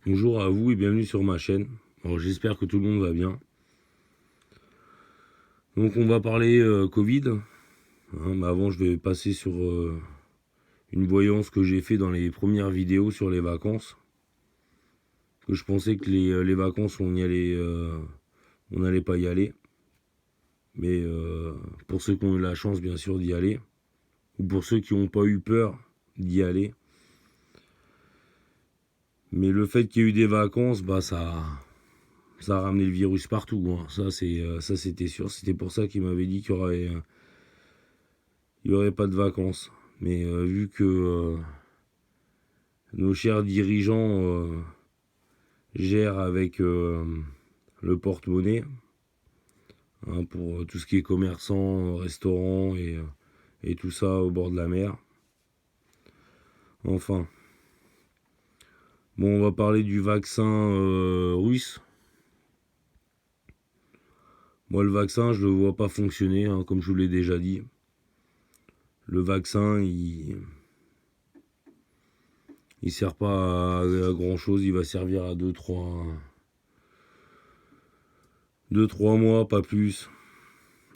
Bonjour à vous et bienvenue sur ma chaîne. Alors, j'espère que tout le monde va bien. Donc on va parler Covid. Mais avant je vais passer sur une voyance que j'ai fait dans les premières vidéos sur les vacances. Que je pensais que les vacances on n'allait pas y aller. Mais pour ceux qui ont eu la chance bien sûr d'y aller, ou pour ceux qui n'ont pas eu peur d'y aller. Mais le fait qu'il y ait eu des vacances, bah ça a ramené le virus partout, hein. Ça c'était sûr. C'était pour ça qu'il m'avait dit il y aurait pas de vacances. Mais vu que nos chers dirigeants gèrent avec le porte-monnaie, hein, pour tout ce qui est commerçant, restaurant et tout ça au bord de la mer. Enfin. Bon, on va parler du vaccin russe. Moi, le vaccin, je le vois pas fonctionner, hein, comme je vous l'ai déjà dit. Le vaccin, il sert pas à grand chose. Il va servir à 2-3 mois, pas plus.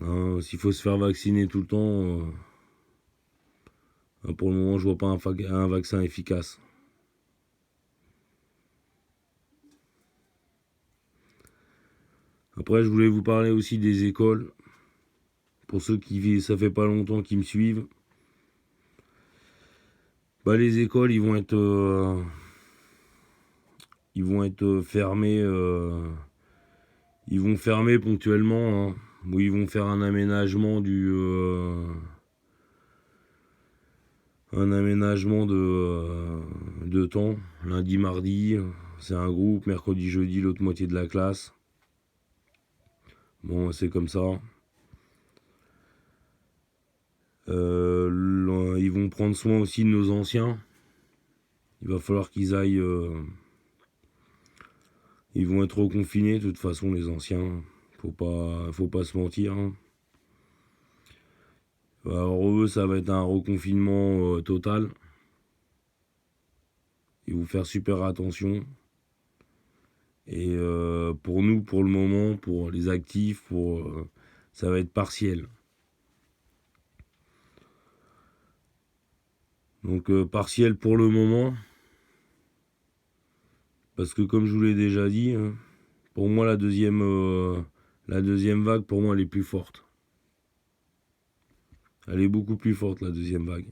Hein, s'il faut se faire vacciner tout le temps, pour le moment, je vois pas un vaccin efficace. Après, je voulais vous parler aussi des écoles. Pour ceux qui, ça fait pas longtemps qu'ils me suivent. Bah, les écoles, ils vont être fermés. Ils vont fermer ponctuellement, hein, où ils vont faire un aménagement de temps. Lundi, mardi, c'est un groupe. Mercredi, jeudi, l'autre moitié de la classe. Bon, c'est comme ça. Ils vont prendre soin aussi de nos anciens. Il va falloir qu'ils aillent. Ils vont être reconfinés, de toute façon, les anciens. Faut pas se mentir, hein. Alors eux, ça va être un reconfinement total. Ils vont faire super attention. Et pour nous, pour le moment, pour les actifs, ça va être partiel. Donc partiel pour le moment. Parce que comme je vous l'ai déjà dit, hein, pour moi la deuxième vague, pour moi elle est plus forte. Elle est beaucoup plus forte, la deuxième vague.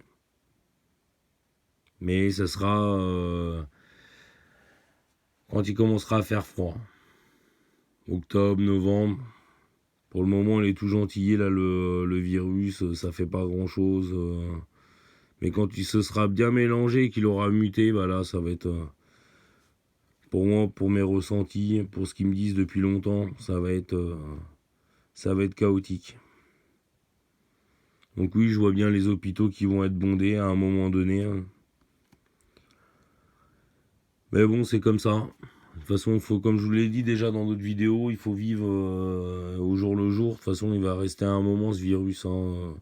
Mais ça sera quand il commencera à faire froid. Octobre, novembre. Pour le moment, il est tout gentillé, là, le virus, ça fait pas grand chose. Mais quand il se sera bien mélangé et qu'il aura muté, bah là, ça va être. Pour moi, pour mes ressentis, pour ce qu'ils me disent depuis longtemps, ça va être chaotique. Donc oui, je vois bien les hôpitaux qui vont être bondés à un moment donné, hein. Mais bon, c'est comme ça. De toute façon, comme je vous l'ai dit déjà dans d'autres vidéos, il faut vivre au jour le jour. De toute façon, il va rester un moment ce virus, hein.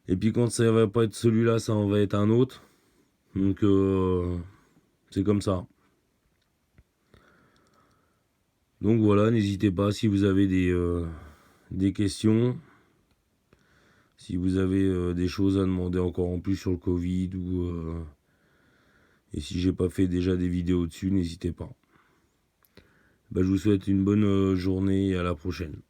Et puis quand ça va pas être celui-là, ça en va être un autre. Donc c'est comme ça. Donc voilà, n'hésitez pas si vous avez des questions, si vous avez des choses à demander encore en plus sur le Covid et si j'ai pas fait déjà des vidéos dessus, n'hésitez pas. Bah, je vous souhaite une bonne journée et à la prochaine.